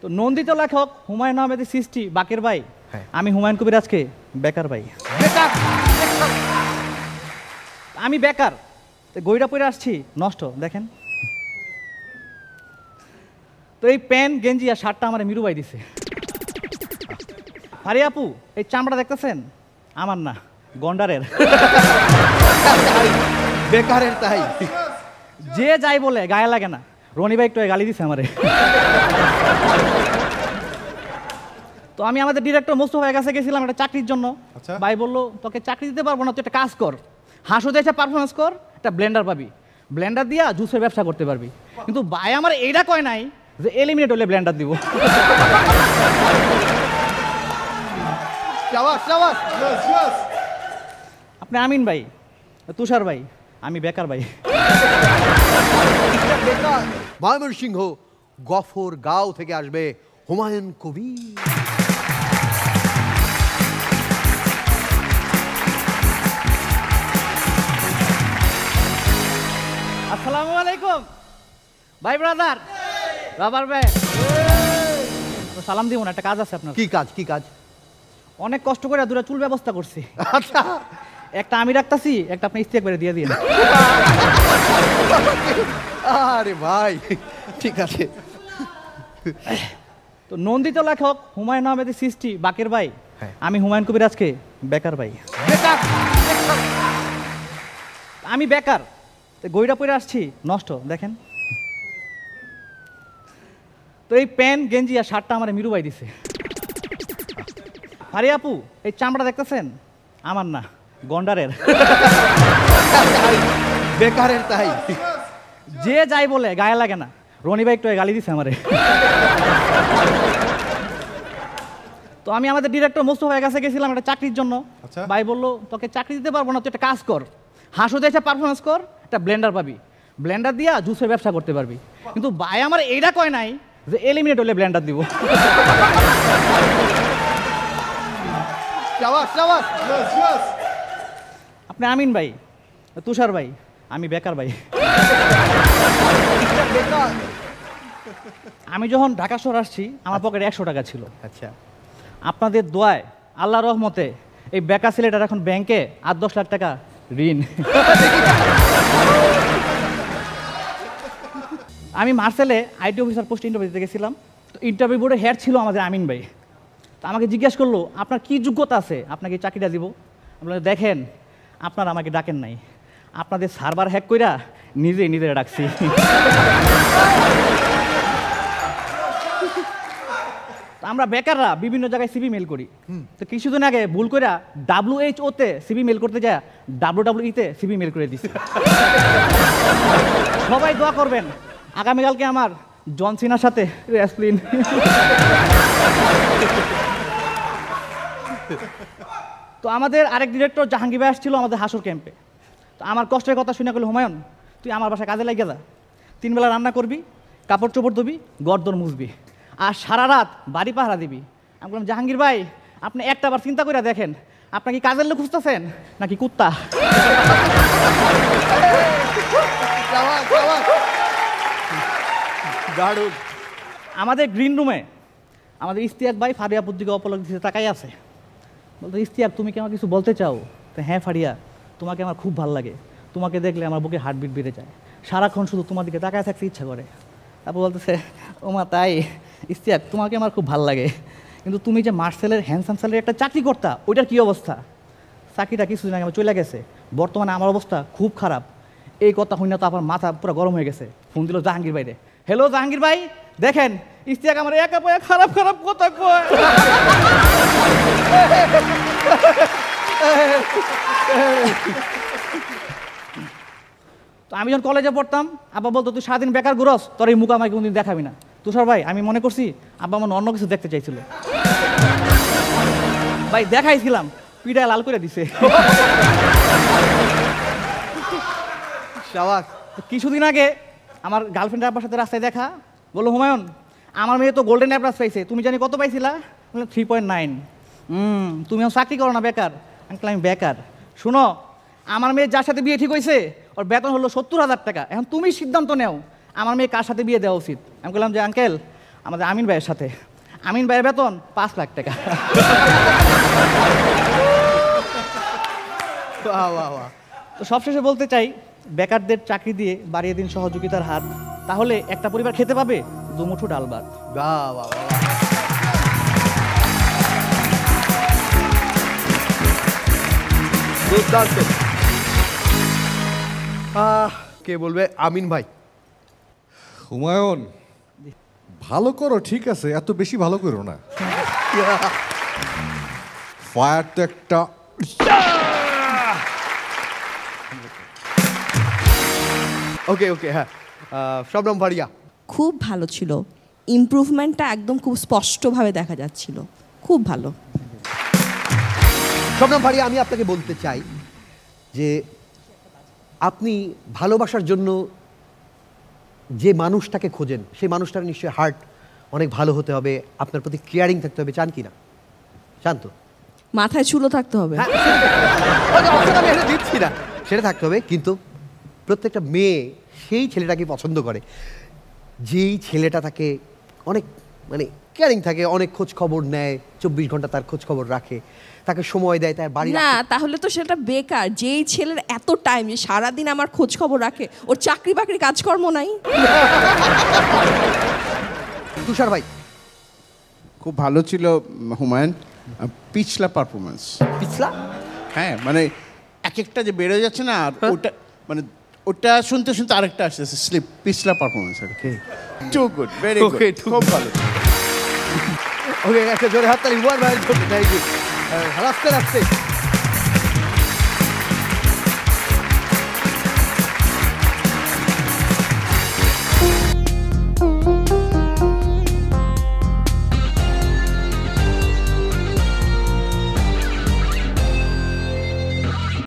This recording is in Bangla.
তো নন্দিত লেখক হুমায়ুন আহমেদের সৃষ্টি বাকের ভাই। আমি হুমায়ুন কবির আজকে বেকার ভাই। আমি বেকার, গইরা পরে আসছি নষ্ট দেখেন। তো এই প্যান্ট গেঞ্জি আর শার্টটা আমার মিরু ভাই দিছে। আরে আপু, এই চামড়া দেখতেছেন আমার না, গন্ডারের। বেকারের তাই যে যাই বলে গায়ে লাগে না। রনি ভাই একটু গালি দিছে আমারে। তো আমি আমাদের ডিরেক্টর মোস্তফার কাছে গেছিলাম একটা চাকরির জন্য। ভাই বললো তোকে চাকরি দিতে পারবো না, তুই একটা কাজ কর, হাসুতে এসে পারফরমেন্স কর, একটা ব্লেন্ডার পাবি, ব্লেন্ডার দিয়া জুসের ব্যবসা করতে পারবি। কিন্তু ভাই আমার এইটা কয় নাই যে এলিমিনেট হলে ব্লেন্ডার দিব। আপনি আমিন ভাই, তুষার ভাই, আমি বেকার ভাই। ময়মনসিংহ গফর গাঁও থেকে আসবে হুমায়ুন কবির। আসসালামু আলাইকুম ভাই, ব্রাদার, রাবার ভাই। সালাম দিব না, একটা কাজ আছে আপনার। কি কাজ? কি কাজ? অনেক কষ্ট করে দুটো চুল ব্যবস্থা করছি। আচ্ছা, একটা আমি রাখতাছি, একটা আপনি স্ত্রী একবারে দিয়ে দিন। আরে ভাই ঠিক আছে। তো নন্দিত লেখক হুমায়ুন আহমেদের সৃষ্টি বাকের ভাই। আমি হুমায়ুন কবির আজকে বেকার ভাই। আমি বেকার, গইরা পরে আসছি নষ্ট দেখেন। তো এই প্যান্ট গেঞ্জি আর শার্টটা আমার মিরু ভাই দিছে। আরে আপু, এই চামড়া দেখতেছেন আমার না, গন্ডারের। বেকারের তাই যে যাই বলে গায়ে লাগে না। রনি ভাই একটু গালি দিছে আমারে। তো আমি আমাদের ডিরেক্টর মোস্তফার কাছে গেছিলাম একটা চাকরির জন্য। ভাই বললো তোকে চাকরি দিতে পারবো না, তুই একটা কাজ কর, হাসুতে এসে পারফরমেন্স কর, একটা ব্লেন্ডার পাবি, ব্লেন্ডার দিয়া জুসের ব্যবসা করতে পারবি। কিন্তু ভাই আমার এইটা কয় নাই যে এলিমিনেট হলে ব্লেন্ডার দিব। আপনি আমিন ভাই, তুষার ভাই, আমি বেকার ভাই। আমি যখন ঢাকা শহর আসছি আমার পকেটে 100 টাকা ছিল। আচ্ছা, আপনাদের দোয়ায় আল্লাহ রহমতে এই বেকার ছেলেটার এখন ব্যাংকে 8-10 লাখ টাকা ঋণ। আমি মার্সেলে আইটি অফিসার পোস্ট ইন্টারভিউ দিতে গেছিলাম। তো ইন্টারভিউ বোর্ডে হেড ছিল আমাদের আমিন ভাই। তো আমাকে জিজ্ঞেস করলো আপনার কি যোগ্যতা আছে, আপনাকে চাকরিটা দিব। আমি বললাম দেখেন, আপনারা আমাকে ডাকেন নাই, আপনাদের সার্ভার হ্যাক কইরা নিজে ডাকছি। আমরা বেকাররা বিভিন্ন জায়গায় সিভি মেল করি। তো কিছুদিন আগে ভুল করে WHO তে সিভি মেল করতে যায় WWE তে সিভি মেল করে দিছি। সবাই দোয়া করবেন, আগামীকালকে আমার জন সিনার সাথে রেসলিং। তো আমাদের আরেক ডিরেক্টর জাহাঙ্গীর ভাই আসছিল আমাদের হাসুর ক্যাম্পে। তো আমার কষ্টের কথা শুনে বলল হুমায়ুন তুই আমার বাসায় কাজে লাগিয়ে যা, 3 বেলা রান্না করবি, কাপড় চোপড় ধুবি, গর্দন মুছবি, আর সারা রাত বাড়ি পাহারা দিবি। আমি বললাম জাহাঙ্গীর ভাই আপনি একটা বার চিন্তা করে দেখেন, আপনার কি কাজের লোক খুঁজতেছেন নাকি কুত্তা? আমাদের গ্রিন রুমে আমাদের ইস্তিয়াক ভাই ফারিয়াপুর দিকে উপলব্ধি তাকাই আছে। বলতো ইস্তিয়াক তুমি কি আমার কিছু বলতে চাও? তো হ্যাঁ ফারিয়া, তোমাকে আমার খুব ভালো লাগে, তোমাকে দেখলে আমার বুকে হার্টবিট বেড়ে যায়, সারাক্ষণ শুধু তোমার দিকে তাকায় থাকতে ইচ্ছা করে। তারপর বলতেছে ওমা তাই ইস্তিয়াক, তোমাকে আমার খুব ভালো লাগে, কিন্তু তুমি যে মার্সেলের হ্যান্ডসাম স্যালারি একটা চাকরি করতা ওইটার কী অবস্থা? চাকরিটা কিছুদিন আগে আমার চলে গেছে, বর্তমানে আমার অবস্থা খুব খারাপ। এই কথা শুনে তো আমার মাথা পুরো গরম হয়ে গেছে। ফোন দিল জাহাঙ্গীর ভাইরে, হ্যালো জাহাঙ্গীর ভাই, দেখেন ইস্তিয়াক আমার একা পয়া খারাপ কথা কয়। তো আমি যখন কলেজে পড়তাম আব্বা বলতো তুই সারাদিন বেকার ঘুরস, তোর এই মুখ আমাকে কোনদিন দেখাবি না। তুষার ভাই আমি মনে করছি আব্বা আমার অন্য কিছু দেখতে চাইছিল। ভাই দেখাইছিলাম, পিঠায় লাল করে দিছে। কিছুদিন আগে আমার গার্লফ্রেন্ডের আব্বার সাথে রাস্তায় দেখা, বললো হুমায়ুন আমার মেয়ে তো গোল্ডেন অ্যাপ্লাস পাইছে, তুমি জানি কত পাইছিলা? 3.9। তুমি আমার চাকরি করো না, বেকার। আমি বেকার। শুনো, আমার মেয়ে যার সাথে বিয়ে ঠিক হয়েছে ওর বেতন হলো 70,000 টাকা। এখন তুমি সিদ্ধান্ত নেও আমার মেয়ে কার সাথে বিয়ে দেওয়া উচিত। আমি বললাম যে আঙ্কেল আমাদের আমিন ভাইয়ের সাথে। আমিন ভাইয়ের বেতন 5 লাখ টাকা। বাহ বাহ বাহ। তো সবশেষে বলতে চাই, বেকারদের চাকরি দিয়ে বাড়িয়ে দিন সহযোগিতার হাত, তাহলে একটা পরিবার খেতে পাবে দুমুঠো ডাল ভাত। বাহ বাহ বাহ। দুর্দান্ত। কে বলবে? আমিন ভাই। হুমায়ুন, ভালো করো ঠিক আছে, এত বেশি ভালো করো না। ফায়ার তো একটা ওকে ওকে, হ্যাঁ। শবনম ফারিয়া। খুব ভালো ছিল, ইমপ্রুভমেন্টটা একদম খুব স্পষ্টভাবে দেখা যাচ্ছিল, খুব ভালো। শবনম ফারিয়া, আমি আপনাকে বলতে চাই যে আপনি ভালোবাসার জন্য যে মানুষটাকে খোঁজেন সেই মানুষটার নিশ্চয়ই হার্ট অনেক ভালো হতে হবে, আপনার প্রতি কেয়ারিং থাকতে হবে, চান কি না? চান তো? মাথায় চুলো থাকতে হবে। হ্যাঁ, আমি এটা দিচ্ছি না, সেটা থাকতে হবে। কিন্তু প্রত্যেকটা মেয়ে সেই ছেলেটাকে পছন্দ করে যেই ছেলেটা তাকে অনেক মানে কেয়ারিং থাকে, অনেক খোঁজ খবর নেয়, 24 ঘন্টা তার খোঁজ খবর রাখে, তাকে সময় দেয়, তার বাড়ি না, তাহলে তো সেটা বেকার। যেই ছেলের এত টাইম, যে সারাদিন আমার খোঁজ খবর রাখে, ওর চাকরি বাকরি কাজকর্ম নাই। তুষার ভাই। খুব ভালো ছিল হুমায়ুন, পিছলা পারফরমেন্স। পিছলা? হ্যাঁ, মানে এক একটা যে বেড়ে যাচ্ছে না, আর ওটা মানে ওটা শুনতে শুনতে আরেকটা আসতেছে, স্লিপ, পিছলা performance. Okay too good, very good, খুব ভালো। ওকে, একটা জোরে হাততালি হুমায়ুন ভাইয়ের জন্য। Thank you. হাসতে হাসতে